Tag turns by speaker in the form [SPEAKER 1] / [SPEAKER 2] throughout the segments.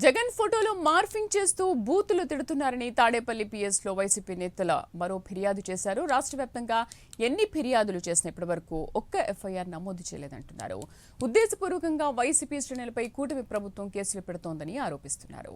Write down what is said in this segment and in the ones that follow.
[SPEAKER 1] జగన్ ఫోటోలో మార్ఫింగ్ చేస్తూ బూతులు తిడుతున్నారని తాడేపల్లి పిఎస్ లో వైసీపీ నేతల మరో ఫిర్యాదు చేశారు. రాష్ట్ర వ్యాప్తంగా ఎన్ని ఫిర్యాదులు చేసిన ఇప్పటి వరకు ఒక్క ఎఫ్ఐఆర్ నమోదు చేయలేదంటున్నారు. ఉద్దేశపూర్వకంగా వైసీపీ శ్రేణులపై కూటమి ప్రభుత్వం కేసులు పెడుతోందని ఆరోపిస్తున్నారు.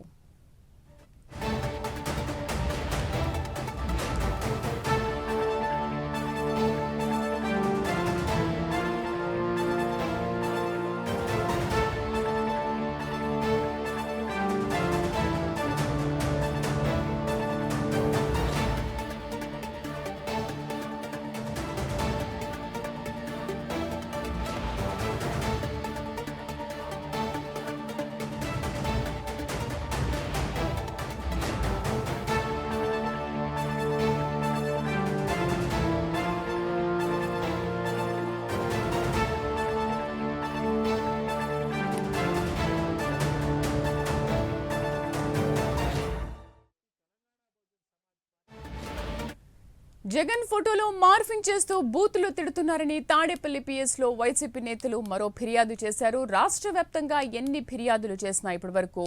[SPEAKER 1] జగన్ ఫోటోలో మార్ఫింగ్ చేస్తూ బూతులు తిడుతున్నారని తాడేపల్లి పిఎస్ లో వైసీపీ నేతలు మరో ఫిర్యాదు చేశారు. రాష్ట్ర వ్యాప్తంగా ఎన్ని ఫిర్యాదులు చేసినా ఇప్పటి వరకు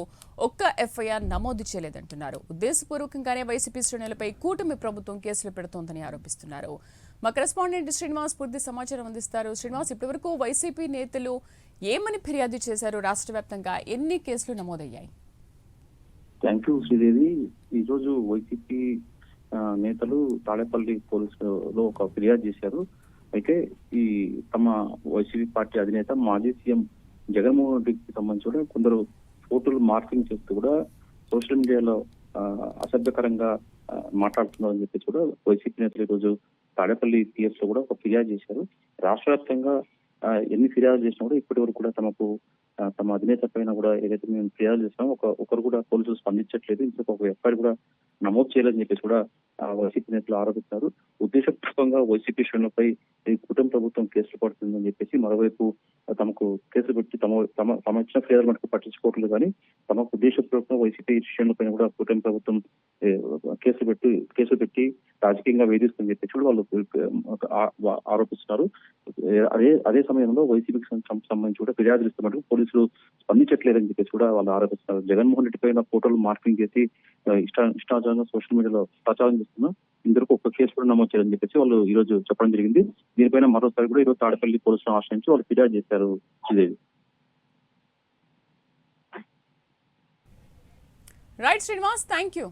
[SPEAKER 1] ఒక్క ఎఫ్ఐఆర్ నమోదు చేయలేదంటున్నారు. ఉద్దేశపూర్వకంగానే వైసీపీ శ్రేణులపై కూటమి ప్రభుత్వం కేసులు పెడుతోందని ఆరోపిస్తున్నారు. మా కరెస్పాండెంట్ శ్రీనివాస్ పూర్తి సమాచారం అందిస్తారు. శ్రీనివాస్, ఇప్పటివరకు వైసీపీ నేతలు ఏమని ఫిర్యాదు చేశారు? రాష్ట్ర వ్యాప్తంగా ఎన్ని కేసులు నమోదయ్యాయి?
[SPEAKER 2] Thank you Sridevi. ఈరోజు వైసీపీ నేతలు తాడేపల్లి పోలీసులో ఒక ఫిర్యాదు చేశారు. అయితే ఈ తమ వైసీపీ పార్టీ అధినేత మాజీ సీఎం జగన్మోహన్ రెడ్డికి సంబంధించి కూడా కొందరు ఫోటోలు మార్ఫింగ్ చేస్తూ కూడా సోషల్ మీడియాలో అసభ్యకరంగా మాట్లాడుతున్నారని చెప్పేసి కూడా వైసీపీ నేతలు ఈరోజు తాడేపల్లి పిఎస్ లో కూడా ఒక ఫిర్యాదు చేశారు. రాష్ట్ర వ్యాప్తంగా ఎన్ని ఫిర్యాదులు చేసినా కూడా ఇప్పటి వరకు కూడా తమ అధినేత పైన కూడా ఏదైతే మేము ఫిర్యాదు చేసినామో ఒకరు కూడా పోలీసులు స్పందించట్లేదు. ఇంకొక ఒక ఎఫ్ఐఆర్ కూడా నమోదు చేయలేదని చెప్పేసి కూడా వైసీపీ నేతలు ఆరోపిస్తారు. ఉద్దేశపూర్వకంగా వైసీపీ శ్రేణులపై ఈ కుటుంబ ప్రభుత్వం కేసులు పడుతుందని చెప్పేసి మరోవైపు తమకు కేసులు పెట్టి తమ ఇచ్చిన ఫిర్యాదు మటుకు పట్టించుకోవట్లేదు. కానీ తమకు ఉద్దేశపూర్వకంగా వైసీపీ శ్రేణులపైన కూడా కుటుంబ ప్రభుత్వం కేసులు పెట్టి రాజకీయంగా వేధిస్తుందని చెప్పేసి కూడా వాళ్ళు ఆరోపిస్తున్నారు. అదే సమయంలో వైసీపీకి సంబంధించి కూడా ఫిర్యాదులు ఇస్తున్నట్టు పోలీసులు స్పందించట్లేదని చెప్పేసి కూడా వాళ్ళు ఆరోపిస్తున్నారు. జగన్మోహన్ రెడ్డి పైన ఫోటోలు మార్పింగ్ చేసి ఇష్టాచారంగా సోషల్ మీడియాలో ప్రచారం చేస్తున్నా ఇందరికి ఒక్క కేసు కూడా నమోదు చేయాలని చెప్పేసి వాళ్ళు ఈ రోజు చెప్పడం జరిగింది. దీనిపైన మరోసారి కూడా ఈరోజు తాడేపల్లి పోలీసులను ఆశ్రయించి వాళ్ళు ఫిర్యాదు చేశారు. Sridevi.
[SPEAKER 1] Right Srinivas, thank you.